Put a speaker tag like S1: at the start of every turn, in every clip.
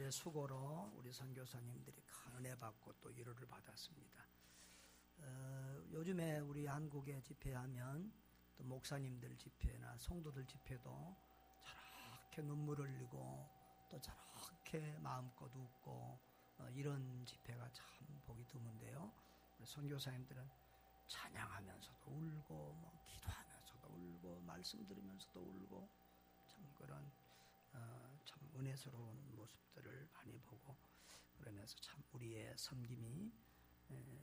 S1: 여러분들의 수고로 우리 선교사님들이 큰 은혜 받고 또 위로를 받았습니다. 요즘에 우리 한국에 집회하면 또 목사님들 집회나 성도들 집회도 저렇게 눈물을 흘리고 또 저렇게 마음껏 웃고 이런 집회가 참 보기 드문데요. 우리 선교사님들은 찬양하면서도 울고 기도하면서도 울고 말씀 들으면서도 울고 참 그런 참 은혜스러운 모습들을 많이 보고 그러면서 참 우리의 섬김이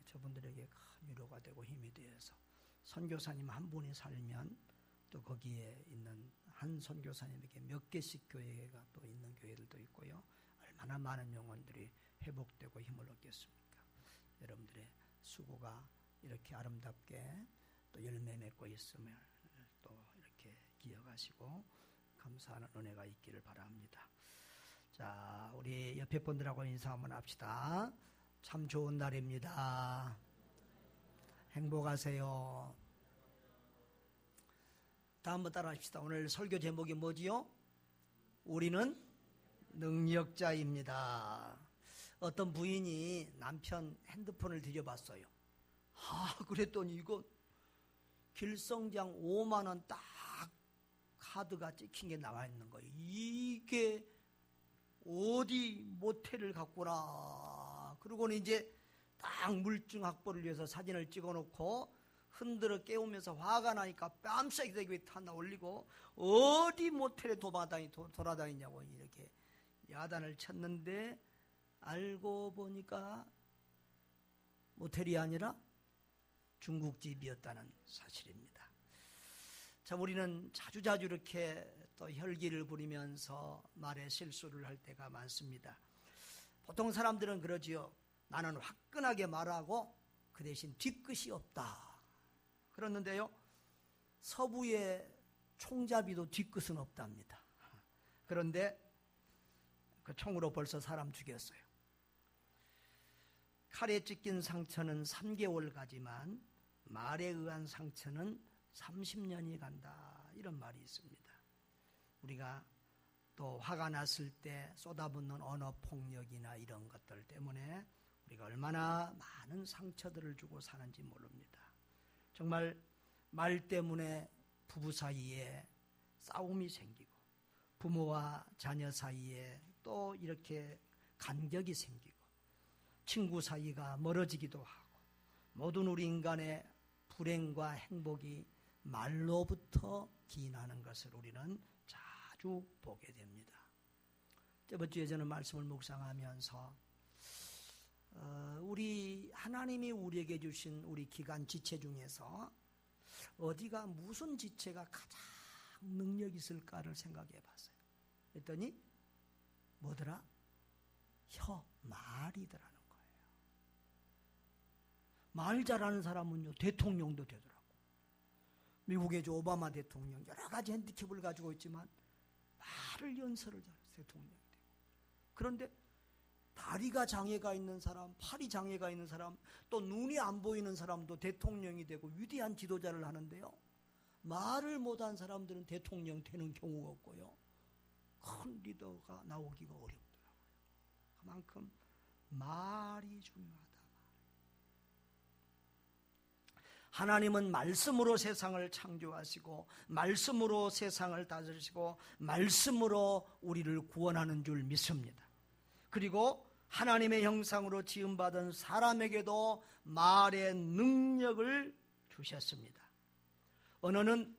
S1: 저분들에게 큰 위로가 되고 힘이 되어서 선교사님 한 분이 살면 또 거기에 있는 한 선교사님에게 몇 개씩 교회가 또 있는 교회들도 있고요. 얼마나 많은 영혼들이 회복되고 힘을 얻겠습니까? 여러분들의 수고가 이렇게 아름답게 또 열매 맺고 있음을 또 이렇게 기억하시고 감사하는 은혜가 있기를 바랍니다. 자, 우리 옆에 분들하고 인사 한번 합시다. 참 좋은 날입니다. 행복하세요. 다음번 따라 합시다. 오늘 설교 제목이 뭐지요? 우리는 능력자입니다. 어떤 부인이 남편 핸드폰을 들여봤어요. 그랬더니 이거 길성장 5만 원 딱 카드가 찍힌 게 나와 있는 거예요. 이게 어디 모텔을 갔구나. 그러고는 이제 딱 물증 확보를 위해서 사진을 찍어놓고 흔들어 깨우면서 화가 나니까 뺨싸기 되게 하나 올리고 어디 모텔에 돌아다니냐고 이렇게 야단을 쳤는데 알고 보니까 모텔이 아니라 중국집이었다는 사실입니다. 참 우리는 자주자주 이렇게 또 혈기를 부리면서 말에 실수를 할 때가 많습니다. 보통 사람들은 그러지요. 나는 화끈하게 말하고 그 대신 뒤끝이 없다. 그러는데요. 서부의 총잡이도 뒤끝은 없답니다. 그런데 그 총으로 벌써 사람 죽였어요. 칼에 찢긴 상처는 3개월 가지만 말에 의한 상처는 30년이 간다. 이런 말이 있습니다. 우리가 또 화가 났을 때 쏟아붓는 언어 폭력이나 이런 것들 때문에 우리가 얼마나 많은 상처들을 주고 사는지 모릅니다. 정말 말 때문에 부부 사이에 싸움이 생기고 부모와 자녀 사이에 또 이렇게 간격이 생기고 친구 사이가 멀어지기도 하고 모든 우리 인간의 불행과 행복이 말로부터 기인하는 것을 우리는 자주 보게 됩니다. 저번 주에 저는 말씀을 묵상하면서 우리 하나님이 우리에게 주신 우리 기간 지체 중에서 어디가 무슨 지체가 가장 능력 있을까를 생각해 봤어요. 그랬더니 뭐더라? 말이더라는 거예요. 말 잘하는 사람은요 대통령도 되더라고. 미국의 오바마 대통령 여러 가지 핸디캡을 가지고 있지만 말을 연설을 잘해서 대통령이 되고, 그런데 다리가 장애가 있는 사람, 팔이 장애가 있는 사람, 또 눈이 안 보이는 사람도 대통령이 되고 위대한 지도자를 하는데요. 말을 못한 사람들은 대통령 되는 경우가 없고요. 큰 리더가 나오기가 어렵더라고요. 그만큼 말이 중요하다. 하나님은 말씀으로 세상을 창조하시고 말씀으로 세상을 다스리시고 말씀으로 우리를 구원하는 줄 믿습니다. 그리고 하나님의 형상으로 지음받은 사람에게도 말의 능력을 주셨습니다. 언어는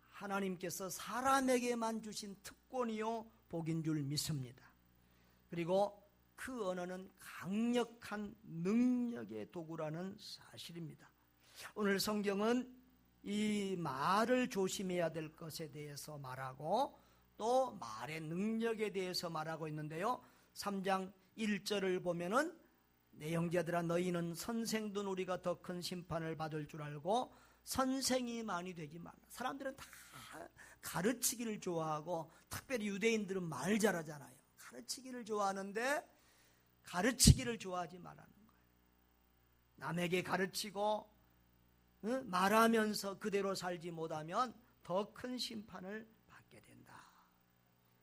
S1: 하나님께서 사람에게만 주신 특권이요 복인 줄 믿습니다. 그리고 그 언어는 강력한 능력의 도구라는 사실입니다. 오늘 성경은 이 말을 조심해야 될 것에 대해서 말하고 또 말의 능력에 대해서 말하고 있는데요. 3장 1절을 보면은 내 형제들아 너희는 선생된 우리가 더 큰 심판을 받을 줄 알고 선생이 많이 되지 말라. 사람들은 다 가르치기를 좋아하고 특별히 유대인들은 말 잘하잖아요. 가르치기를 좋아하는데 가르치기를 좋아하지 말라는 거예요. 남에게 가르치고 말하면서 그대로 살지 못하면 더 큰 심판을 받게 된다.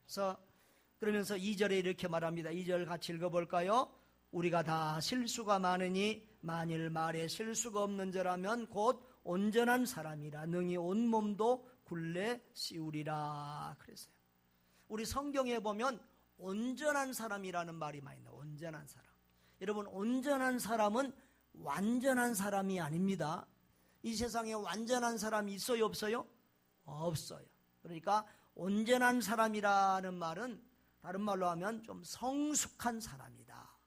S1: 그래서 그러면서 2절에 이렇게 말합니다. 2절 같이 읽어볼까요? 우리가 다 실수가 많으니 만일 말에 실수가 없는 자라면 곧 온전한 사람이라 능히 온몸도 굴레 씌우리라 그랬어요. 우리 성경에 보면 온전한 사람이라는 말이 많이 나와요. 온전한 사람. 여러분, 온전한 사람은 완전한 사람이 아닙니다. 이 세상에 완전한 사람이 있어요, 없어요? 없어요. 그러니까 온전한 사람이라는 말은 다른 말로 하면 좀 성숙한 사람이다.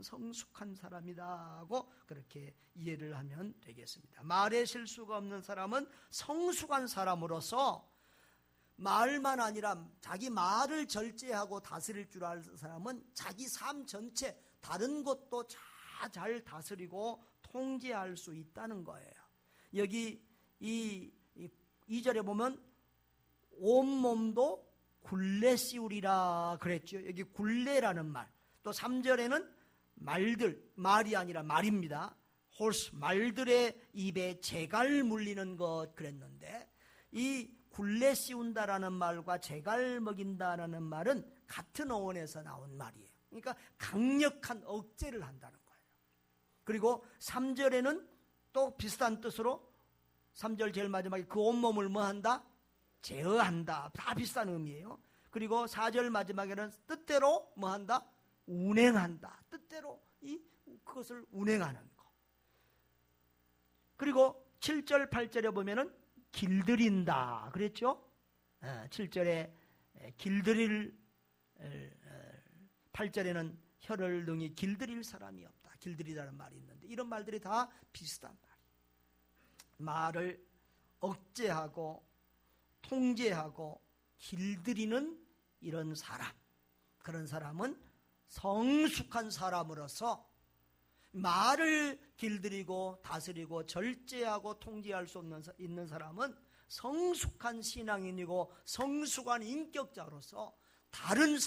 S1: 성숙한 사람이다 하고 그렇게 이해를 하면 되겠습니다. 말에 실수가 없는 사람은 성숙한 사람으로서 말만 아니라 자기 말을 절제하고 다스릴 줄 아는 사람은 자기 삶 전체 다른 것도 잘 다스리고 통제할 수 있다는 거예요. 여기 이 2절에 보면 온몸도 굴레 씌우리라 그랬죠. 여기 굴레라는 말. 또 3절에는 말이 아니라 말입니다. 홀스, 말들의 입에 재갈 물리는 것 그랬는데, 이 굴레 씌운다라는 말과 재갈 먹인다라는 말은 같은 어원에서 나온 말이에요. 그러니까 강력한 억제를 한다는 거예요. 그리고 3절에는 또 비슷한 뜻으로 3절 제일 마지막에 그 온몸을 뭐 한다? 제어한다. 다 비슷한 의미예요. 그리고 4절 마지막에는 뜻대로 뭐 한다? 운행한다. 뜻대로 그것을 운행하는 거. 그리고 7절 8절에 보면은 길들인다 그랬죠? 7절에 길들일, 8절에는 혀를 능히 길들일 사람이 없다. 길들이라는 말이 있는데 이런 말들이 다 비슷한 말이에요. 말을 억제하고 통제하고 길들이는 이런 사람, 그런 사람은 성숙한 사람으로서 말을 길들이고 다스리고 절제하고 통제할 수 있는 사람은 성숙한 신앙인이고 성숙한 인격자로서 다른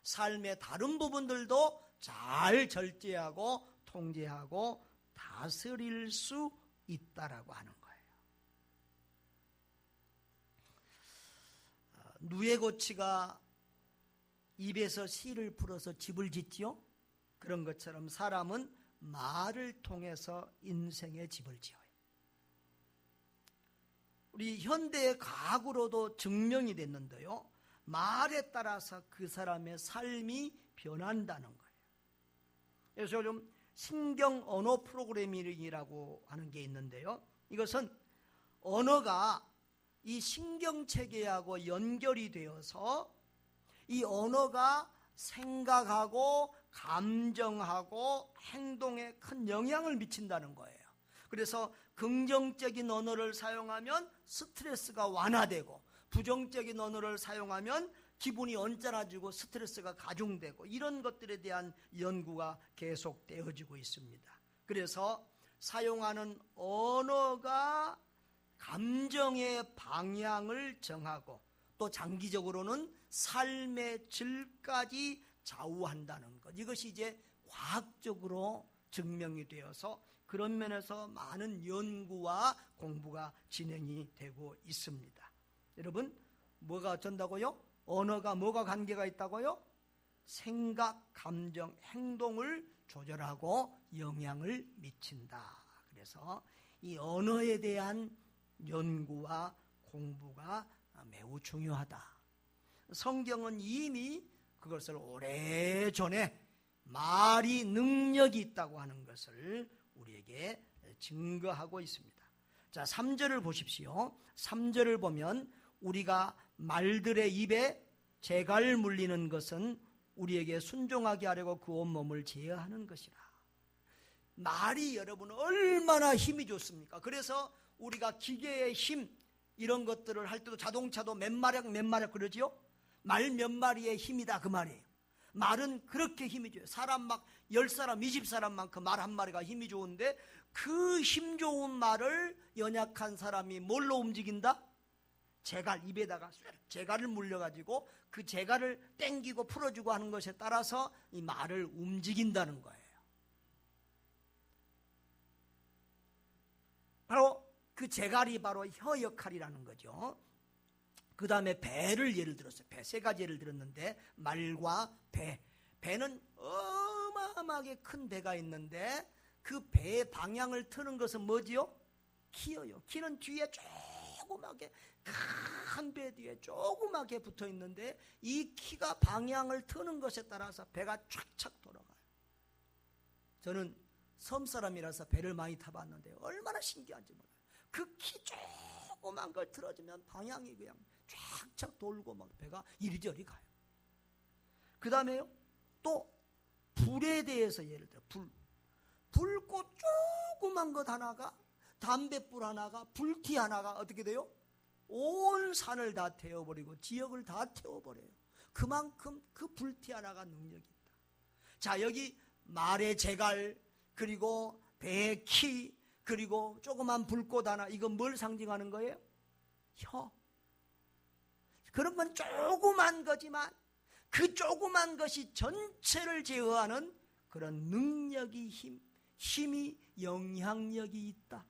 S1: 삶의 다른 부분들도 잘 절제하고 통제하고 다스릴 수 있다라고 하는 거예요. 누에고치가 입에서 씨를 풀어서 집을 짓지요? 그런 것처럼 사람은 말을 통해서 인생의 집을 지어요. 우리 현대의 과학으로도 증명이 됐는데요, 말에 따라서 그 사람의 삶이 변한다는 거예요. 그래서 요즘 신경 언어 프로그래밍이라고 하는 게 있는데요, 이것은 언어가 이 신경체계하고 연결이 되어서 이 언어가 생각하고 감정하고 행동에 큰 영향을 미친다는 거예요. 그래서 긍정적인 언어를 사용하면 스트레스가 완화되고 부정적인 언어를 사용하면 기분이 언짢아지고 스트레스가 가중되고 이런 것들에 대한 연구가 계속되어지고 있습니다. 그래서 사용하는 언어가 감정의 방향을 정하고 또 장기적으로는 삶의 질까지 좌우한다는 것, 이것이 이제 과학적으로 증명이 되어서 그런 면에서 많은 연구와 공부가 진행이 되고 있습니다. 여러분, 뭐가 어쩐다고요? 언어가 뭐가 관계가 있다고요? 생각, 감정, 행동을 조절하고 영향을 미친다. 그래서 이 언어에 대한 연구와 공부가 매우 중요하다. 성경은 이미 그것을 오래전에 말이 능력이 있다고 하는 것을 우리에게 증거하고 있습니다. 자, 3절을 보십시오. 3절을 보면 우리가 말들의 입에 재갈 물리는 것은 우리에게 순종하게 하려고 그 온몸을 제어하는 것이라. 말이 여러분 얼마나 힘이 좋습니까? 그래서 우리가 기계의 힘 이런 것들을 할 때도 자동차도 몇 마력 그러지요? 말 몇 마리의 힘이다 그 말이에요. 말은 그렇게 힘이 좋아요. 사람 막 10사람 20사람만큼 말 한 마리가 힘이 좋은데 그 힘 좋은 말을 연약한 사람이 뭘로 움직인다? 재갈, 입에다가 재갈을 물려가지고 그 재갈을 땡기고 풀어주고 하는 것에 따라서 이 말을 움직인다는 거예요. 바로 그 재갈이 바로 혀 역할이라는 거죠. 그 다음에 배를 예를 들었어요. 배 세 가지 예를 들었는데 말과 배. 배는 어마어마하게 큰 배가 있는데 그 배의 방향을 트는 것은 뭐지요? 키예요. 키는 뒤에 조그맣게 큰 배 뒤에 조그맣게 붙어 있는데 이 키가 방향을 트는 것에 따라서 배가 촥촥 돌아가요. 저는 섬 사람이라서 배를 많이 타봤는데 얼마나 신기한지 몰라요. 그 키 조그만 걸 틀어주면 방향이 그냥 쫙쫙 돌고 막 배가 이리저리 가요. 그 다음에요, 또 불에 대해서 예를 들어 불꽃 조그만 것 하나가, 담뱃불 하나가, 불티 하나가 어떻게 돼요? 온 산을 다 태워버리고 지역을 다 태워버려요. 그만큼 그 불티 하나가 능력이 있다. 자, 여기 말의 재갈, 그리고 배의 키, 그리고 조그만 불꽃 하나, 이건 뭘 상징하는 거예요? 혀. 그런 건 조그만 거지만 그 조그만 것이 전체를 제어하는 그런 능력이 힘이 영향력이 있다.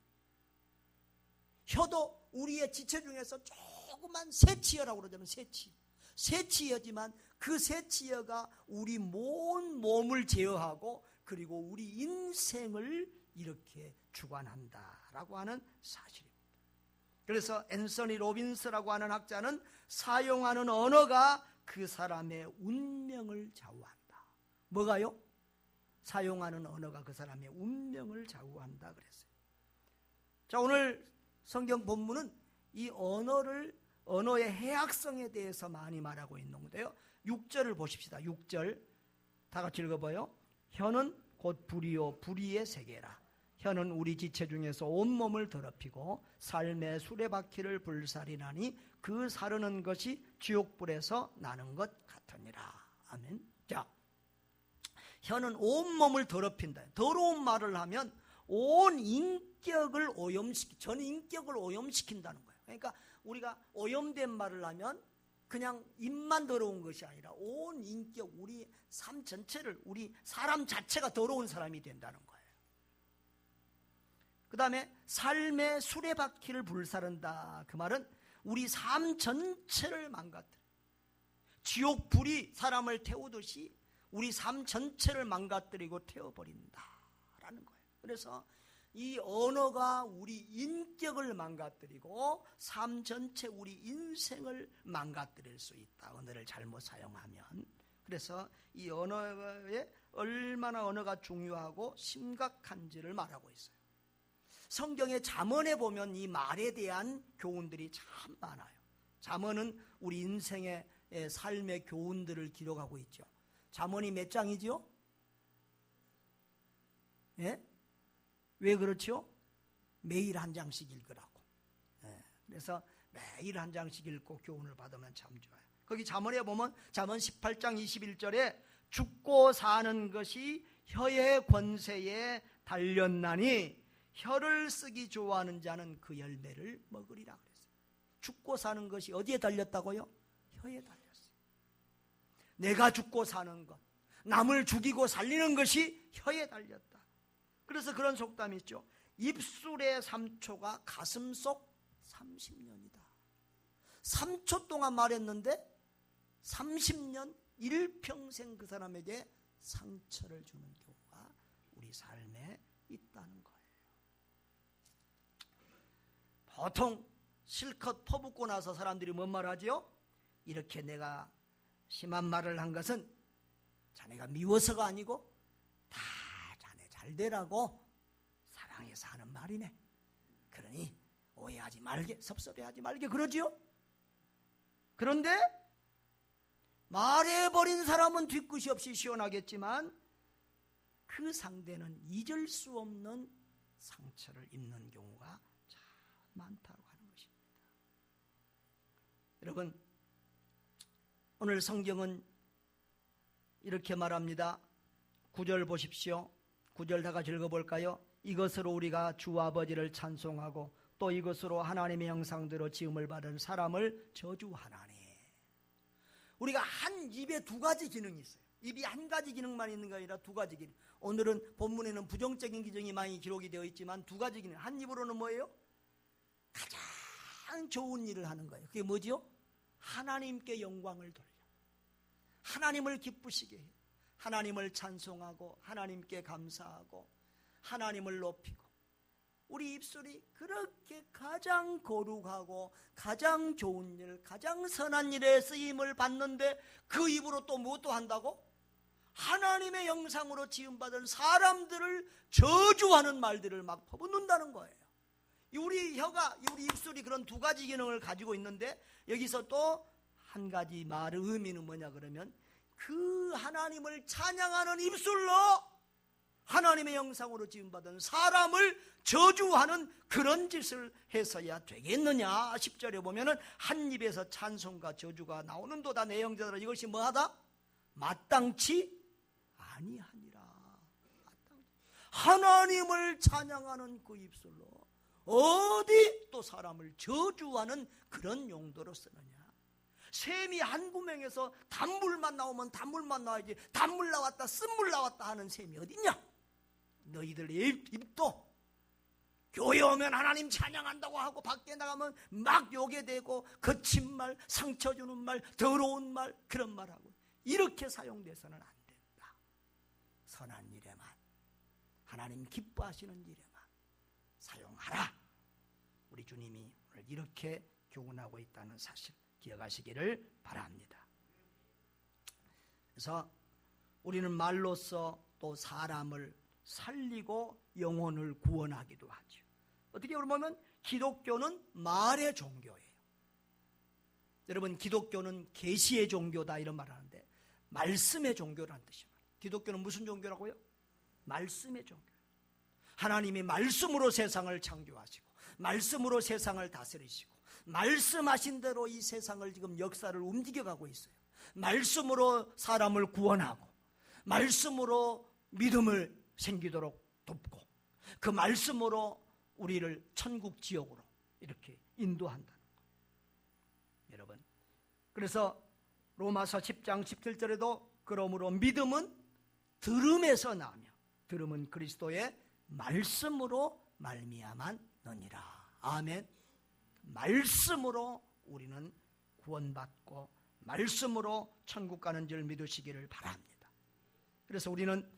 S1: 혀도 우리의 지체 중에서 조그만 새치여라고 그러잖아요. 새치여지만 그 새치여가 우리 몸을 제어하고 그리고 우리 인생을 이렇게 주관한다라고 하는 사실입니다. 그래서 앤서니 로빈스라고 하는 학자는 사용하는 언어가 그 사람의 운명을 좌우한다. 뭐가요? 사용하는 언어가 그 사람의 운명을 좌우한다 그랬어요. 자, 오늘 성경 본문은 이 언어의 해악성에 대해서 많이 말하고 있는 건데요. 6절을 보십시다. 6절 다 같이 읽어봐요. 혀는 곧 불이요 불의의 세계라. 혀는 우리 지체 중에서 온몸을 더럽히고 삶의 수레바퀴를 불살이나니 그 사르는 것이 지옥불에서 나는 것 같으니라. 아멘. 자, 혀는 온몸을 더럽힌다. 더러운 말을 하면 온 인격을 전 인격을 오염시킨다는 거예요. 그러니까 우리가 오염된 말을 하면 그냥 입만 더러운 것이 아니라 온 인격, 우리 삶 전체를, 우리 사람 자체가 더러운 사람이 된다는 거예요. 그 다음에 삶의 수레바퀴를 불사른다. 그 말은 우리 삶 전체를 망가뜨려. 지옥 불이 사람을 태우듯이 우리 삶 전체를 망가뜨리고 태워버린다라는 거예요. 그래서 이 언어가 우리 인격을 망가뜨리고 삶 전체 우리 인생을 망가뜨릴 수 있다. 언어를 잘못 사용하면. 그래서 이 언어에 얼마나 언어가 중요하고 심각한지를 말하고 있어요. 성경의 잠언에 보면 이 말에 대한 교훈들이 참 많아요. 잠언은 우리 인생의 삶의 교훈들을 기록하고 있죠. 잠언이 몇 장이죠? 예? 왜 그렇죠? 매일 한 장씩 읽으라고. 예. 그래서 매일 한 장씩 읽고 교훈을 받으면 참 좋아요. 거기 잠언에 보면 잠언 18장 21절에 죽고 사는 것이 혀의 권세에 달렸나니 혀를 쓰기 좋아하는 자는 그 열매를 먹으리라 그랬어요. 죽고 사는 것이 어디에 달렸다고요? 혀에 달렸어요. 내가 죽고 사는 것, 남을 죽이고 살리는 것이 혀에 달렸다. 그래서 그런 속담이 있죠. 입술의 3초가 가슴속 30년이다. 3초 동안 말했는데 30년, 일평생 그 사람에게 상처를 주는 경우가 우리 삶에 있다는 거예요. 보통 실컷 퍼붓고 나서 사람들이 뭔 말 하지요? 이렇게 내가 심한 말을 한 것은 자네가 미워서가 아니고 다 자네 잘 되라고 사랑해서 하는 말이네. 그러니 오해하지 말게, 섭섭해하지 말게 그러지요? 그런데 말해버린 사람은 뒤끝이 없이 시원하겠지만 그 상대는 잊을 수 없는 상처를 입는 경우가 참 많다고 하는 것입니다. 여러분, 오늘 성경은 이렇게 말합니다. 9절 보십시오. 9절 다 같이 읽어볼까요? 이것으로 우리가 주 아버지를 찬송하고 또 이것으로 하나님의 형상대로 지음을 받은 사람을 저주하나니. 우리가 한 입에 두 가지 기능이 있어요. 입이 한 가지 기능만 있는 게 아니라 두 가지 기능. 오늘은 본문에는 부정적인 기능이 많이 기록이 되어 있지만 두 가지 기능. 한 입으로는 뭐예요? 가장 좋은 일을 하는 거예요. 그게 뭐지요? 하나님께 영광을 돌려 하나님을 기쁘시게 해 하나님을 찬송하고 하나님께 감사하고 하나님을 높이고 우리 입술이 그렇게 가장 거룩하고 가장 좋은 일, 가장 선한 일에 쓰임을 받는데 그 입으로 또 무엇도 한다고? 하나님의 형상으로 지음받은 사람들을 저주하는 말들을 막 퍼붓는다는 거예요. 우리 혀가, 우리 입술이 그런 두 가지 기능을 가지고 있는데 여기서 또 한 가지 말의 의미는 뭐냐 그러면 그 하나님을 찬양하는 입술로 하나님의 형상으로 지음받은 사람을 저주하는 그런 짓을 해서야 되겠느냐. 10절에 보면은 한 입에서 찬송과 저주가 나오는도다 내 형제들아 이것이 뭐하다? 마땅치 아니하니라. 하나님을 찬양하는 그 입술로 어디 또 사람을 저주하는 그런 용도로 쓰느냐. 샘이 한 구멍에서 단물만 나오면 단물만 나와야지 단물 나왔다 쓴물 나왔다 하는 샘이 어딨냐. 너희들의 입도 교회 오면 하나님 찬양한다고 하고 밖에 나가면 막 욕에 대고 거친 말, 상처 주는 말, 더러운 말 그런 말하고 이렇게 사용돼서는 안 된다. 선한 일에만 하나님 기뻐하시는 일에만 사용하라. 우리 주님이 오늘 이렇게 교훈하고 있다는 사실 기억하시기를 바랍니다. 그래서 우리는 말로써 또 사람을 살리고 영혼을 구원하기도 하죠. 어떻게 보면 기독교는 말의 종교예요. 여러분 기독교는 계시의 종교다 이런 말을 하는데 말씀의 종교라는 뜻입니다. 기독교는 무슨 종교라고요? 말씀의 종교. 하나님이 말씀으로 세상을 창조하시고 말씀으로 세상을 다스리시고 말씀하신 대로 이 세상을 지금 역사를 움직여가고 있어요. 말씀으로 사람을 구원하고 말씀으로 믿음을 생기도록 돕고 그 말씀으로 우리를 천국 지옥으로 이렇게 인도한다는 거예요. 여러분 그래서 로마서 10장 17절에도 그러므로 믿음은 들음에서 나며 들음은 그리스도의 말씀으로 말미암았느니라. 아멘. 말씀으로 우리는 구원받고 말씀으로 천국 가는 줄 믿으시기를 바랍니다. 그래서 우리는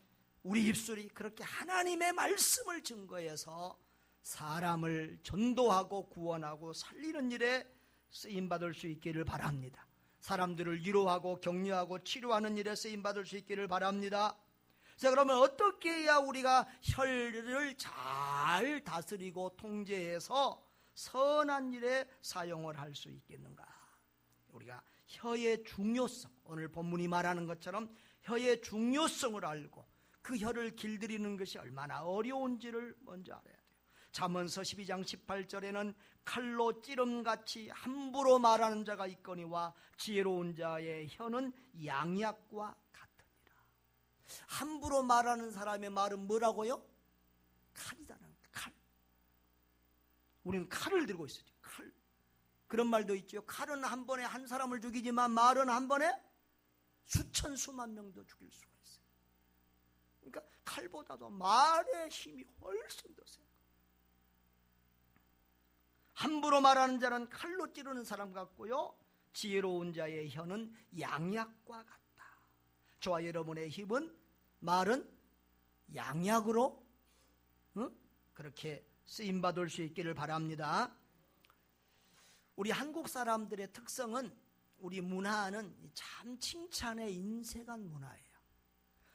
S1: 우리 입술이 그렇게 하나님의 말씀을 증거해서 사람을 전도하고 구원하고 살리는 일에 쓰임받을 수 있기를 바랍니다. 사람들을 위로하고 격려하고 치료하는 일에 쓰임받을 수 있기를 바랍니다. 자, 그러면 어떻게 해야 우리가 혀를 잘 다스리고 통제해서 선한 일에 사용을 할 수 있겠는가? 우리가 혀의 중요성, 오늘 본문이 말하는 것처럼 혀의 중요성을 알고 그 혀를 길들이는 것이 얼마나 어려운지를 먼저 알아야 돼요. 잠언서 12장 18절에는 칼로 찌름같이 함부로 말하는 자가 있거니와 지혜로운 자의 혀는 양약과 같으니라. 함부로 말하는 사람의 말은 뭐라고요? 칼이잖아요. 칼. 우리는 칼을 들고 있어요. 칼. 그런 말도 있죠. 칼은 한 번에 한 사람을 죽이지만 말은 한 번에 수천 수만 명도 죽일 수가 있어요. 그러니까 칼보다도 말의 힘이 훨씬 더 세요. 함부로 말하는 자는 칼로 찌르는 사람 같고요, 지혜로운 자의 혀는 양약과 같다. 저와 여러분의 힘은 말은 양약으로 그렇게 쓰임받을 수 있기를 바랍니다. 우리 한국 사람들의 특성은, 우리 문화는 참 칭찬에 인색한 문화예요.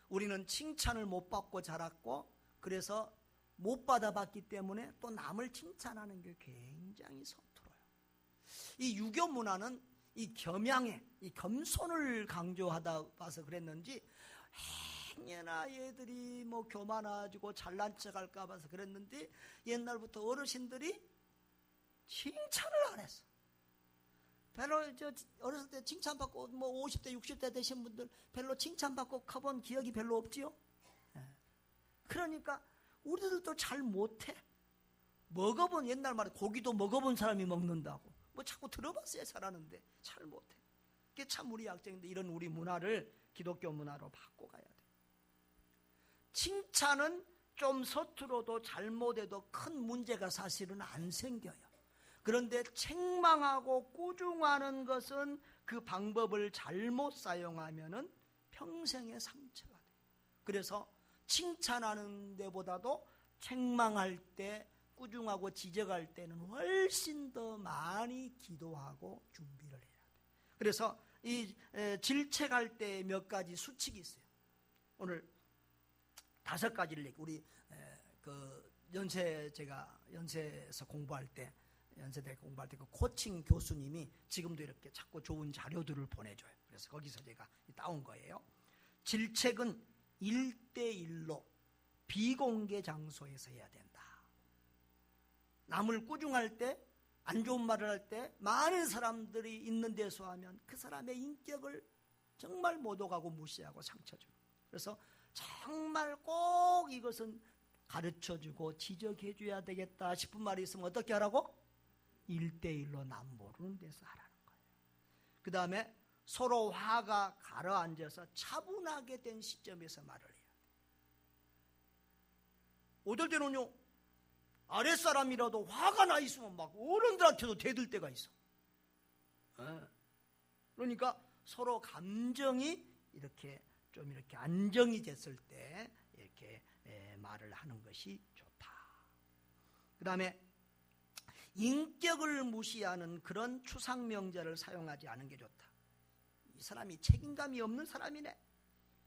S1: 우리는 칭찬을 못 받고 자랐고, 그래서 못 받아봤기 때문에 또 남을 칭찬하는 게 굉장히 서툴어요. 이 유교 문화는 이 겸양에, 이 겸손을 강조하다 봐서 그랬는지 행여나 얘들이 뭐 교만해지고 잘난 척할까 봐서 그랬는데, 옛날부터 어르신들이 칭찬을 안 했어. 별로 어렸을 때 칭찬받고 뭐 50대 60대 되신 분들 별로 칭찬받고 커본 기억이 별로 없지요. 그러니까 우리들도 잘 못해. 먹어본, 옛날 말에 고기도 먹어본 사람이 먹는다고 뭐 자꾸 들어봤어야 잘하는데 잘 못해. 그게 참 우리 약점인데, 이런 우리 문화를 기독교 문화로 바꿔가야 돼. 칭찬은 좀 서툴어도 잘못해도 큰 문제가 사실은 안 생겨요. 그런데 책망하고 꾸중하는 것은 그 방법을 잘못 사용하면은 평생의 상처가 돼요. 그래서 칭찬하는 데보다도 책망할 때, 꾸중하고 지적할 때는 훨씬 더 많이 기도하고 준비를 해야 돼요. 그래서 이 질책할 때 몇 가지 수칙이 있어요. 오늘 5가지를 얘기. 우리 그 제가 연세에서 공부할 때, 연세대 공부할 때 그 코칭 교수님이 지금도 이렇게 자꾸 좋은 자료들을 보내줘요. 그래서 거기서 제가 따온 거예요. 질책은 1대1로 비공개 장소에서 해야 된다. 남을 꾸중할 때, 안 좋은 말을 할 때 많은 사람들이 있는 데서 하면 그 사람의 인격을 정말 못 오가고 무시하고 상처 주고, 그래서 정말 꼭 이것은 가르쳐주고 지적해줘야 되겠다 싶은 말이 있으면 어떻게 하라고? 1대1로 남 모르는 데서 하라는 거예요. 그 다음에 서로 화가 가라앉아서 차분하게 된 시점에서 말을 해야 돼요. 어떨 때는요, 아랫사람이라도 화가 나 있으면 막 어른들한테도 대들 때가 있어. 그러니까 서로 감정이 이렇게 좀 이렇게 안정이 됐을 때 이렇게 말을 하는 것이 좋다. 그 다음에 인격을 무시하는 그런 추상명제를 사용하지 않은 게 좋다. 이 사람이 책임감이 없는 사람이네,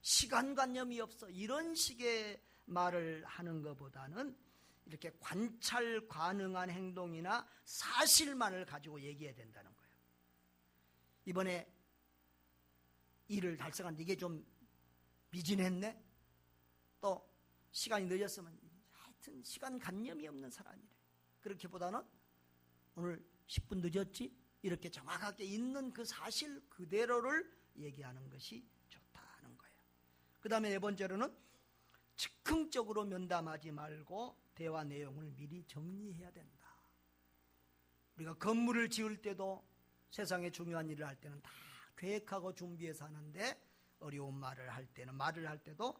S1: 시간관념이 없어, 이런 식의 말을 하는 것보다는 이렇게 관찰 가능한 행동이나 사실만을 가지고 얘기해야 된다는 거예요. 이번에 일을 달성하는데 이게 좀 미진했네, 또 시간이 늦었으면, 하여튼 시간관념이 없는 사람이래. 그렇게보다는 오늘 10분 늦었지? 이렇게 정확하게 있는 그 사실 그대로를 얘기하는 것이 좋다는 거예요. 그 다음에 4번째로는 즉흥적으로 면담하지 말고 대화 내용을 미리 정리해야 된다. 우리가 건물을 지을 때도, 세상에 중요한 일을 할 때는 다 계획하고 준비해서 하는데, 어려운 말을 할 때도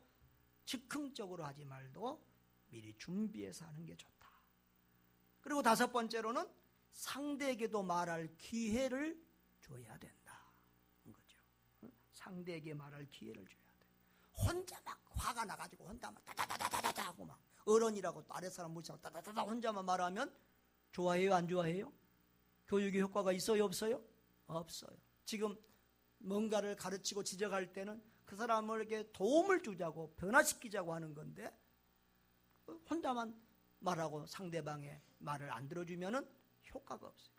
S1: 즉흥적으로 하지 말고 미리 준비해서 하는 게 좋다. 그리고 5번째로는 상대에게도 말할 기회를 줘야 된다. 거죠. 상대에게 말할 기회를 줘야 돼. 혼자 막 화가 나가지고 혼자 막 다다다다다다 하고 막 어른이라고 또 아랫사람 무시하고 다다다다 혼자만 말하면 좋아해요, 안 좋아해요? 교육의 효과가 있어요, 없어요? 없어요. 지금 뭔가를 가르치고 지적할 때는 그 사람에게 도움을 주자고 변화시키자고 하는 건데, 혼자만 말하고 상대방의 말을 안 들어주면은 효과가 없어요.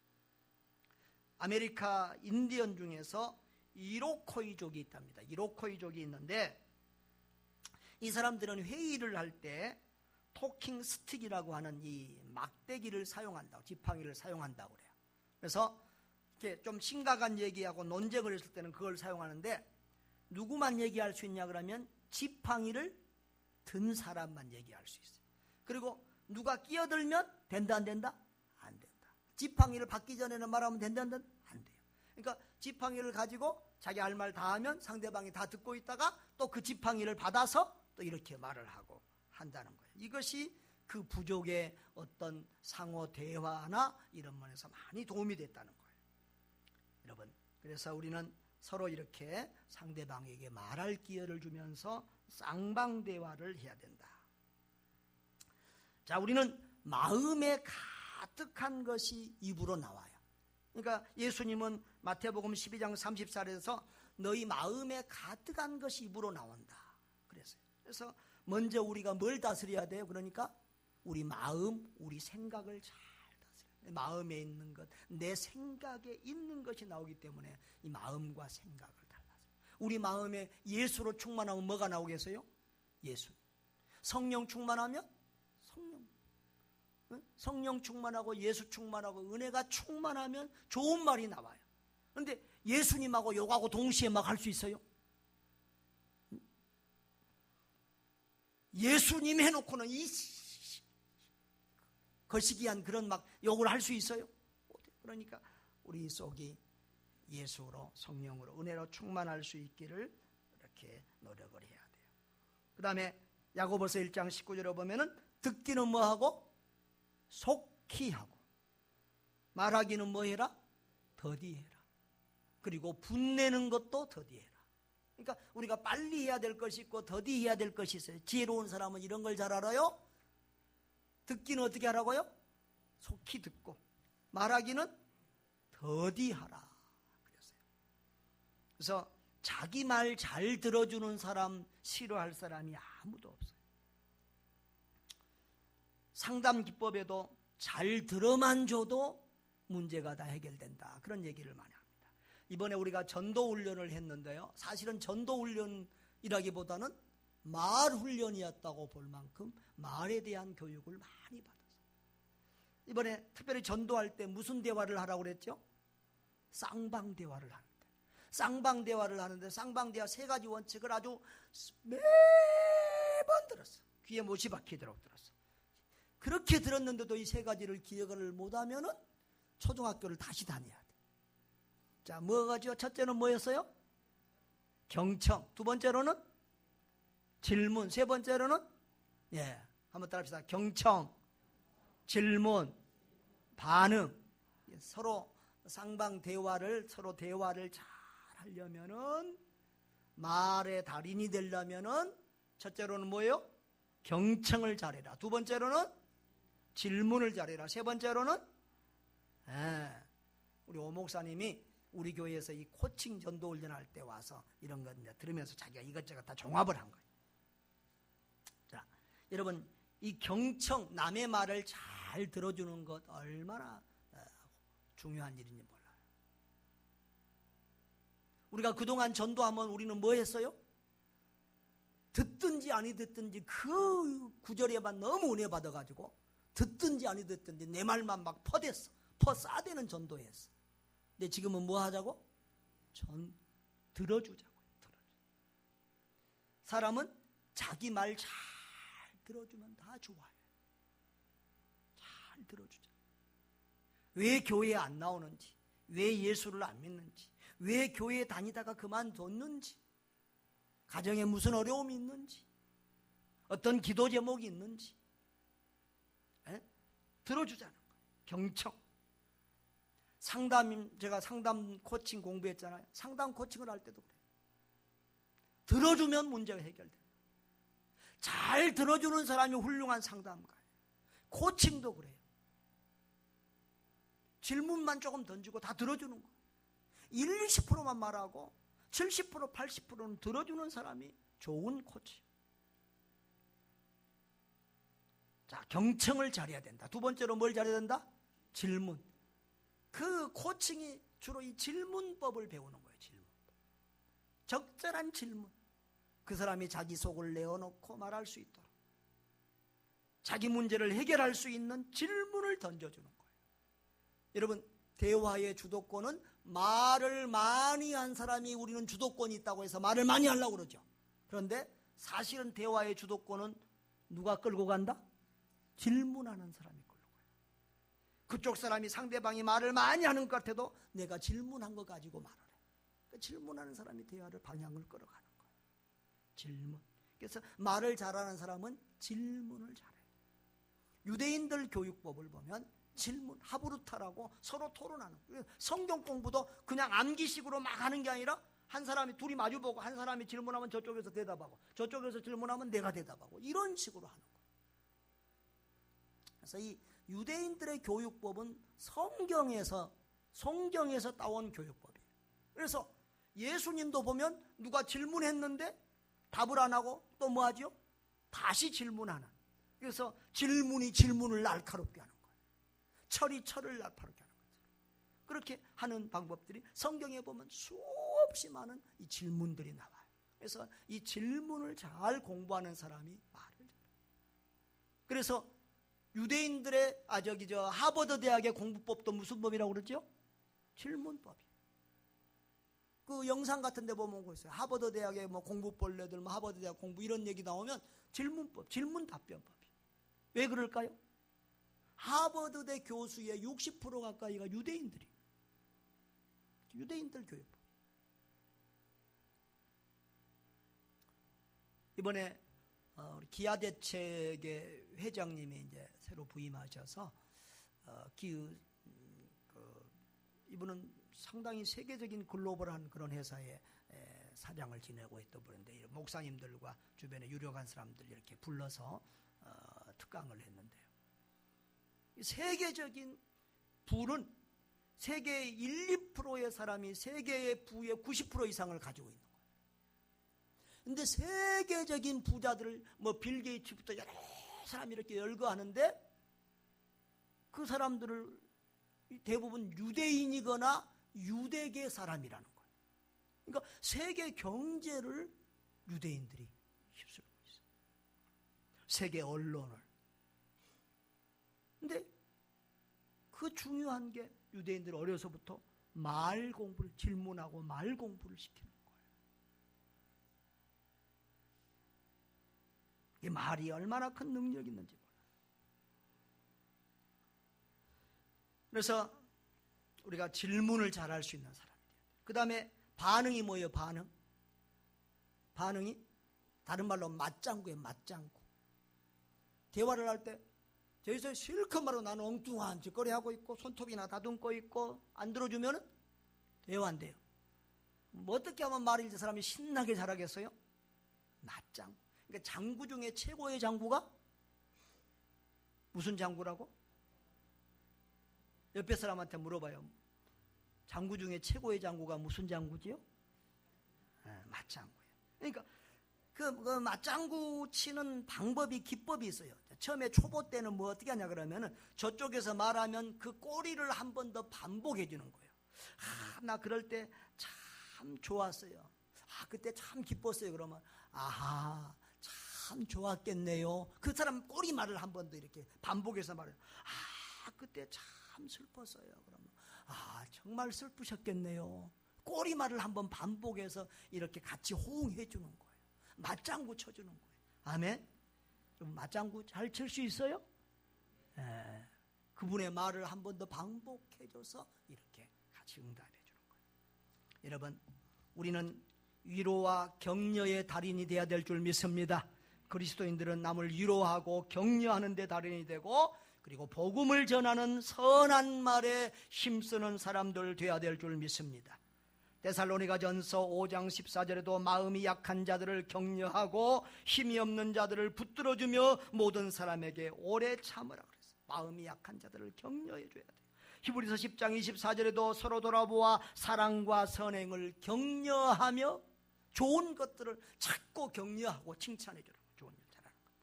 S1: 아메리카 인디언 중에서 이로코이족이 있답니다. 이로코이족이 있는데, 이 사람들은 회의를 할 때 토킹 스틱이라고 하는 이 막대기를 사용한다고, 지팡이를 사용한다고 그래요. 그래서 이렇게 좀 심각한 얘기하고 논쟁을 했을 때는 그걸 사용하는데, 누구만 얘기할 수 있냐 그러면 지팡이를 든 사람만 얘기할 수 있어요. 그리고 누가 끼어들면 된다, 안 된다? 안 된다. 지팡이를 받기 전에는 말하면 된다, 안 된다? 안 돼요. 그러니까 지팡이를 가지고 자기 할 말 다 하면 상대방이 다 듣고 있다가 또 그 지팡이를 받아서 또 이렇게 말을 하고 한다는 거예요. 이것이 그 부족의 어떤 상호 대화나 이런 면에서 많이 도움이 됐다는 거예요. 여러분, 그래서 우리는 서로 이렇게 상대방에게 말할 기회를 주면서 쌍방대화를 해야 된다. 자, 우리는 마음에 가득한 것이 입으로 나와요. 그러니까 예수님은 마태복음 12장 34절에서 너희 마음에 가득한 것이 입으로 나온다 그랬어요. 그래서 먼저 우리가 뭘 다스려야 돼요? 그러니까 우리 마음, 우리 생각을 잘 다스려야 돼요. 마음에 있는 것, 내 생각에 있는 것이 나오기 때문에 이 마음과 생각을 달라서요. 우리 마음에 예수로 충만하면 뭐가 나오겠어요? 예수. 성령 충만하면 성령. 성령 충만하고 예수 충만하고 은혜가 충만하면 좋은 말이 나와요. 그런데 예수님하고 욕하고 동시에 막 할 수 있어요? 예수님 해놓고는 이 거시기한 그런 막 욕을 할 수 있어요? 그러니까 우리 속이 예수로, 성령으로, 은혜로 충만할 수 있기를 이렇게 노력을 해야 돼요. 그 다음에 야고보서 1장 19절에 보면은 듣기는 뭐하고? 속히 하고. 말하기는 뭐 해라? 더디해라. 그리고 분내는 것도 더디해라. 그러니까 우리가 빨리 해야 될 것이 있고 더디해야 될 것이 있어요. 지혜로운 사람은 이런 걸 잘 알아요. 듣기는 어떻게 하라고요? 속히 듣고 말하기는 더디하라 그랬어요. 그래서 자기 말 잘 들어주는 사람 싫어할 사람이 아무도 없어요. 상담 기법에도 잘 들어만 줘도 문제가 다 해결된다, 그런 얘기를 많이 합니다. 이번에 우리가 전도 훈련을 했는데요, 사실은 전도 훈련이라기보다는 말 훈련이었다고 볼 만큼 말에 대한 교육을 많이 받았어요. 이번에 특별히 전도할 때 무슨 대화를 하라고 그랬죠? 쌍방 대화를 하는데, 쌍방 대화를 하는데 쌍방 대화 세 가지 원칙을 아주 매번 들었어. 귀에 못이 박히도록 들었어. 그렇게 들었는데도 이 세 가지를 기억을 못하면은 초등학교를 다시 다녀야 돼. 자, 뭐가죠? 첫째는 뭐였어요? 경청. 두 번째로는 질문. 세 번째로는 한번 따라합시다. 경청, 질문, 반응. 서로 쌍방 대화를, 서로 대화를 잘 하려면은, 말의 달인이 되려면은 첫째로는 뭐예요? 경청을 잘해라. 두 번째로는 질문을 잘해라. 세 번째로는 우리 오 목사님이 우리 교회에서 이 코칭 전도 훈련할 때 와서 이런 거 들으면서 자기가 이것저것 다 종합을 한 거예요. 자, 여러분, 이 경청, 남의 말을 잘 들어주는 것 얼마나 중요한 일인지 몰라요. 우리가 그동안 전도하면 우리는 뭐 했어요? 듣든지 아니 듣든지 그 구절에만 너무 은혜 받아가지고 듣든지 아니 듣든지 내 말만 막 퍼싸대는 전도했어. 근데 지금은 뭐 하자고? 들어주자고. 사람은 자기 말 잘 들어주면 다 좋아요. 잘 들어주자. 왜 교회에 안 나오는지, 왜 예수를 안 믿는지, 왜 교회에 다니다가 그만뒀는지, 가정에 무슨 어려움이 있는지, 어떤 기도 제목이 있는지 들어주자는 거예요. 경청. 제가 상담 코칭 공부했잖아요. 상담 코칭을 할 때도 그래요. 들어주면 문제가 해결돼요. 잘 들어주는 사람이 훌륭한 상담가예요. 코칭도 그래요. 질문만 조금 던지고 다 들어주는 거예요. 20%만 말하고 70%, 80%는 들어주는 사람이 좋은 코치. 자, 경청을 잘해야 된다. 두 번째로 뭘 잘해야 된다? 질문. 그 코칭이 주로 이 질문법을 배우는 거예요. 질문법. 적절한 질문. 그 사람이 자기 속을 내어놓고 말할 수 있도록, 자기 문제를 해결할 수 있는 질문을 던져주는 거예요. 여러분, 대화의 주도권은 말을 많이 한 사람이, 우리는 주도권이 있다고 해서 말을 많이 하려고 그러죠. 그런데 사실은 대화의 주도권은 누가 끌고 간다? 질문하는 사람이 끌고 가요. 그쪽 사람이, 상대방이 말을 많이 하는 것 같아도 내가 질문한 거 가지고 말을 해. 그러니까 질문하는 사람이 대화를 방향을 끌어가는 거예요. 질문. 그래서 말을 잘하는 사람은 질문을 잘해요. 유대인들 교육법을 보면 질문, 하브루타라고 서로 토론하는 거예요. 성경 공부도 그냥 암기식으로 막 하는 게 아니라 한 사람이, 둘이 마주보고 한 사람이 질문하면 저쪽에서 대답하고 저쪽에서 질문하면 내가 대답하고 이런 식으로 하는 거예요. 그래서 이 유대인들의 교육법은 성경에서 따온 교육법이에요. 그래서 예수님도 보면 누가 질문했는데 답을 안 하고 또 뭐 하죠? 다시 질문하는. 그래서 질문이 질문을 날카롭게 하는 거예요. 철이 철을 날카롭게 하는 거죠. 그렇게 하는 방법들이 성경에 보면 수없이 많은 이 질문들이 나와요. 그래서 이 질문을 잘 공부하는 사람이 말을 잘해요. 그래서 유대인들의 하버드 대학의 공부법도 무슨 법이라고 그러죠? 질문법이. 그 영상 같은 데 보면 있어요. 하버드 대학의 뭐 공부벌레들, 뭐 하버드 대학 공부 이런 얘기 나오면 질문법, 질문 답변법이. 왜 그럴까요? 하버드대 교수의 60% 가까이가 유대인들이. 유대인들 교육법. 이번에 우리 기아대책의 회장님이 이제 새로 부임하셔서 이분은 상당히 세계적인 글로벌한 그런 회사의 사장을 지내고 있던 분인데, 목사님들과 주변에 유력한 사람들 이렇게 불러서 특강을 했는데요. 세계적인 부는 세계의 1, 2%의 사람이 세계의 부의 90% 이상을 가지고 있는 거예요. 근데 세계적인 부자들을 빌 게이츠부터 여러 사람이 이렇게 열거하는데, 그 사람들을 대부분 유대인이거나 유대계 사람이라는 거예요. 그러니까 세계 경제를 유대인들이 휩쓸고 있어요. 세계 언론을. 근데 그 중요한 게 유대인들 어려서부터 말 공부를, 질문하고 말 공부를 시키는 거예요. 이 말이 얼마나 큰 능력이 있는지 몰라요. 그래서 우리가 질문을 잘할 수 있는 사람이 돼요. 그 다음에 반응이 뭐예요? 반응이 다른 말로 맞장구예요. 맞장구. 대화를 할 때 저기서 실컷 말로 나는 엉뚱한 짓거리 하고 있고 손톱이나 다듬고 있고 안 들어주면 대화 안 돼요. 뭐 어떻게 하면 말을 이 사람이 신나게 잘하겠어요? 맞장구. 그러니까 장구 중에 최고의 장구가 무슨 장구라고? 옆에 사람한테 물어봐요. 장구 중에 최고의 장구가 무슨 장구지요? 맞장구예요. 그러니까 그 맞장구 치는 방법이, 기법이 있어요. 처음에 초보 때는 뭐 어떻게 하냐 그러면은 저쪽에서 말하면 그 꼬리를 한 번 더 반복해 주는 거예요. 나 그럴 때 참 좋았어요. 그때 참 기뻤어요. 그러면 참 좋았겠네요. 그 사람 꼬리 말을 한 번 더 이렇게 반복해서 말해요. 그때 참 슬펐어요. 그러면 정말 슬프셨겠네요. 꼬리 말을 한번 반복해서 이렇게 같이 호응해 주는 거예요. 맞장구 쳐주는 거예요. 아멘. 그럼 맞장구 잘 칠 수 있어요? 그분의 말을 한 번 더 반복해줘서 이렇게 같이 응답해 주는 거예요. 여러분, 우리는 위로와 격려의 달인이 되어야 될 줄 믿습니다. 그리스도인들은 남을 위로하고 격려하는 데 달인이 되고, 그리고 복음을 전하는 선한 말에 힘쓰는 사람들 되어야 될 줄 믿습니다. 데살로니가전서 5장 14절에도 마음이 약한 자들을 격려하고 힘이 없는 자들을 붙들어주며 모든 사람에게 오래 참으라 그랬어요. 마음이 약한 자들을 격려해 줘야 돼요. 히브리서 10장 24절에도 서로 돌아보아 사랑과 선행을 격려하며 좋은 것들을 찾고 격려하고 칭찬해 주라고, 좋은 일 잘하는 것들.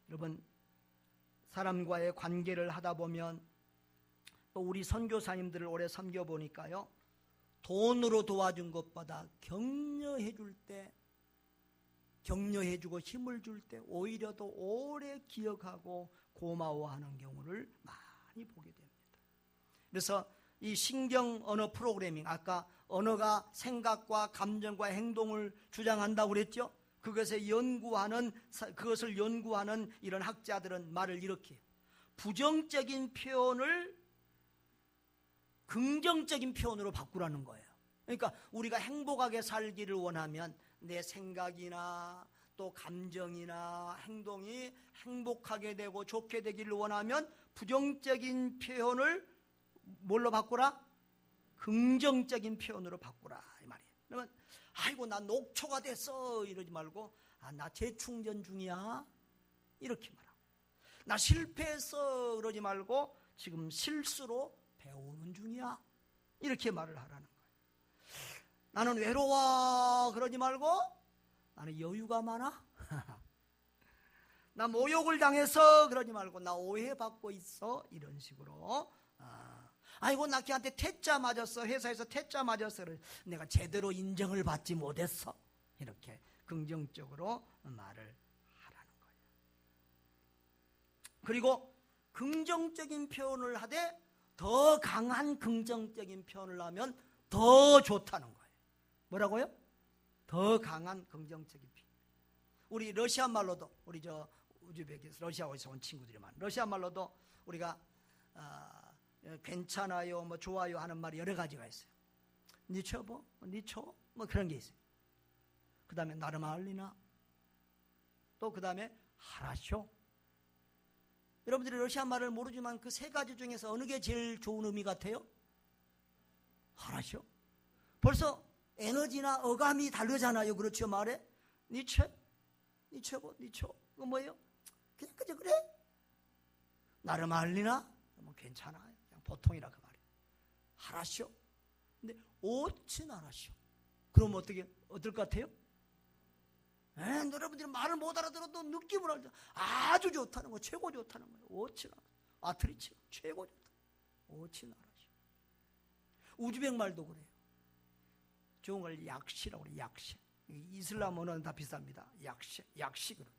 S1: 여러분, 사람과의 관계를 하다 보면, 또 우리 선교사님들을 오래 섬겨보니까요, 돈으로 도와준 것보다 격려해 줄 때, 격려해 주고 힘을 줄 때 오히려 더 오래 기억하고 고마워하는 경우를 많이 보게 됩니다. 그래서 이 신경 언어 프로그래밍, 아까 언어가 생각과 감정과 행동을 주장한다고 그랬죠? 그것을 연구하는 이런 학자들은 말을 이렇게 해요. 부정적인 표현을 긍정적인 표현으로 바꾸라는 거예요. 그러니까 우리가 행복하게 살기를 원하면 내 생각이나 또 감정이나 행동이 행복하게 되고 좋게 되기를 원하면 부정적인 표현을 뭘로 바꾸라? 긍정적인 표현으로 바꾸라, 이 말이에요. 그러면 아이고 나 녹초가 됐어 이러지 말고 나 재충전 중이야 이렇게 말하고, 나 실패했어 그러지 말고 지금 실수로 배우는 중이야 이렇게 말을 하라는 거예요. 나는 외로워 그러지 말고 나는 여유가 많아 나 모욕을 당해서 그러지 말고 나 오해받고 있어 이런 식으로. 아이고 나 걔한테 퇴짜 맞았어, 회사에서 퇴짜 맞았어, 내가 제대로 인정을 받지 못했어, 이렇게 긍정적으로 말을 하라는 거예요. 그리고 긍정적인 표현을 하되 더 강한 긍정적인 표현을 하면 더 좋다는 거예요. 뭐라고요? 더 강한 긍정적인 표현. 우리 러시아 말로도, 우리 우즈벡에서 러시아에서 온 친구들이 많아요. 러시아 말로도 우리가 괜찮아요, 뭐 좋아요 하는 말이 여러 가지가 있어요. 니초보, 니초, 뭐 그런 게 있어요. 그 다음에 나르말리나, 또 그 다음에 하라쇼. 여러분들이 러시아 말을 모르지만 그 세 가지 중에서 어느 게 제일 좋은 의미 같아요? 하나시오. 벌써 에너지나 어감이 다르잖아요. 그렇죠? 말에 니 최고. 그거 뭐예요? 그냥 그저 그래. 나를 말리나? 뭐 괜찮아. 그냥 보통이라 그 말이에요. 하나시오. 근데 오친 하나시오. 그럼 어떨 것 같아요? 여러분들이 말을 못 알아들어도 느낌을 알죠. 아주 좋다는 거, 최고 좋다는 거예요. 오친 하나시오. 아트리치 최고 좋다. 오친 하나시오. 우즈벡 말도 그래요. 좋은 걸 약시라고 그래요. 약시. 이슬람 언어는 다 비슷합니다. 약시 그런.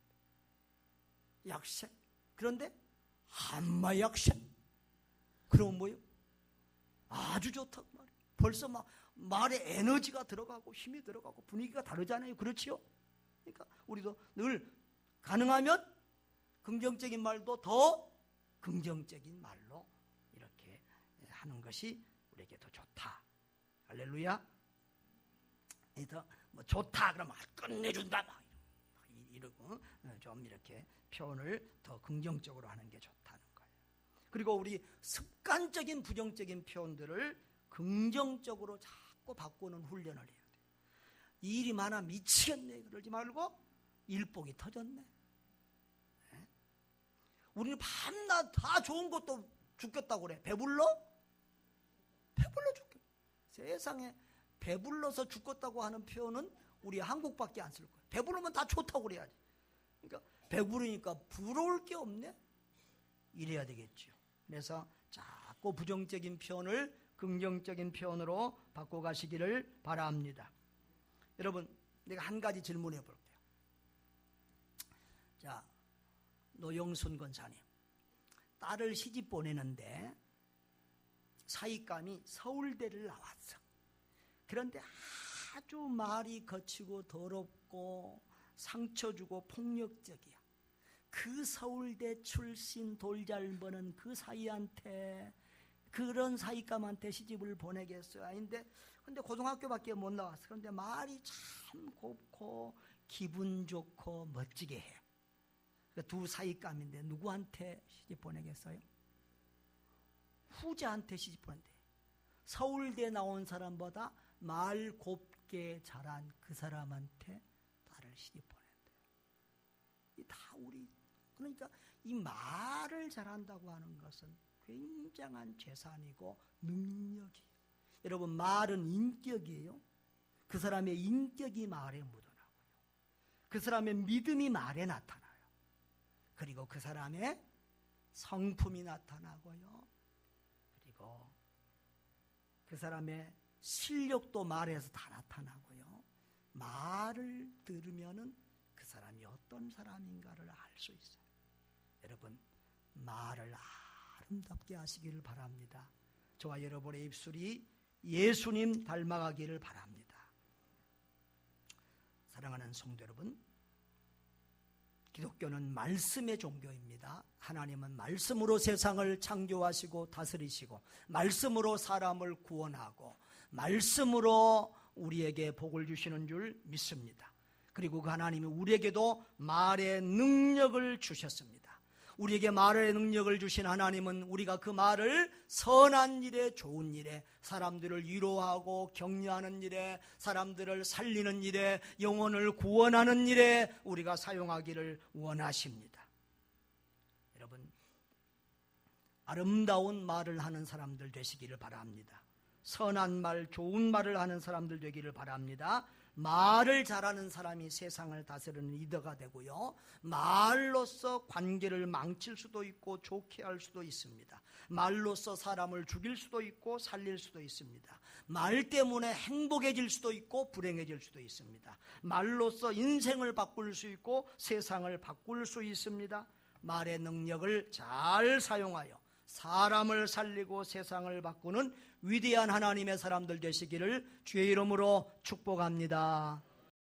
S1: 약시. 그런데 한마 약시. 그러면 뭐예요? 아주 좋다고 말이에요. 벌써 막 말에 에너지가 들어가고 힘이 들어가고 분위기가 다르잖아요. 그렇지요? 그러니까 우리도 늘 가능하면 긍정적인 말도 더 긍정적인 말로 이렇게 하는 것이 우리에게 더 좋다. 할렐루야. 뭐 좋다 그러면 끝내준다 막 이러고 좀 이렇게 표현을 더 긍정적으로 하는 게 좋다는 거예요. 그리고 우리 습관적인 부정적인 표현들을 긍정적으로 자꾸 바꾸는 훈련을 해야 돼요. 일이 많아 미치겠네 그러지 말고 일복이 터졌네. 네? 우리는 밤낮 다 좋은 것도 죽겠다고 그래. 배불러 죽겠다. 세상에 배불러서 죽겠다고 하는 표현은 우리 한국밖에 안 쓸 거예요. 배부르면 다 좋다고 그래야지. 그러니까 배부르니까 부러울 게 없네. 이래야 되겠죠. 그래서 자꾸 부정적인 표현을 긍정적인 표현으로 바꿔가시기를 바랍니다. 여러분, 내가 한 가지 질문해 볼게요. 자, 노영순 권사님, 딸을 시집 보내는데 사익감이 서울대를 나왔어. 그런데 아주 말이 거치고 더럽고 상처 주고 폭력적이야. 그 서울대 출신 돌 잘 버는 그 사이한테, 그런 사이감한테 시집을 보내겠어요? 아닌데, 근데 고등학교밖에 못 나왔어. 그런데 말이 참 곱고 기분 좋고 멋지게 해. 두 사이감인데 누구한테 시집 보내겠어요? 후자한테 시집 보낸대. 서울대 나온 사람보다 말 곱게 자란 그 사람한테 딸을 시집 보낸대. 이 다 우리, 그러니까 이 말을 잘한다고 하는 것은 굉장한 재산이고 능력이에요. 여러분, 말은 인격이에요. 그 사람의 인격이 말에 묻어나고요. 그 사람의 믿음이 말에 나타나요. 그리고 그 사람의 성품이 나타나고요. 그리고 그 사람의 실력도 말에서 다 나타나고요. 말을 들으면은 그 사람이 어떤 사람인가를 알 수 있어요. 여러분, 말을 아름답게 하시기를 바랍니다. 저와 여러분의 입술이 예수님 닮아가기를 바랍니다. 사랑하는 성도 여러분, 기독교는 말씀의 종교입니다. 하나님은 말씀으로 세상을 창조하시고 다스리시고 말씀으로 사람을 구원하고 말씀으로 우리에게 복을 주시는 줄 믿습니다. 그리고 그 하나님이 우리에게도 말의 능력을 주셨습니다. 우리에게 말의 능력을 주신 하나님은 우리가 그 말을 선한 일에, 좋은 일에, 사람들을 위로하고 격려하는 일에, 사람들을 살리는 일에, 영혼을 구원하는 일에 우리가 사용하기를 원하십니다. 여러분, 아름다운 말을 하는 사람들 되시기를 바랍니다. 선한 말, 좋은 말을 하는 사람들 되기를 바랍니다. 말을 잘하는 사람이 세상을 다스리는 리더가 되고요. 말로써 관계를 망칠 수도 있고 좋게 할 수도 있습니다. 말로써 사람을 죽일 수도 있고 살릴 수도 있습니다. 말 때문에 행복해질 수도 있고 불행해질 수도 있습니다. 말로써 인생을 바꿀 수 있고 세상을 바꿀 수 있습니다. 말의 능력을 잘 사용하여 사람을 살리고 세상을 바꾸는 위대한 하나님의 사람들 되시기를 주의 이름으로 축복합니다.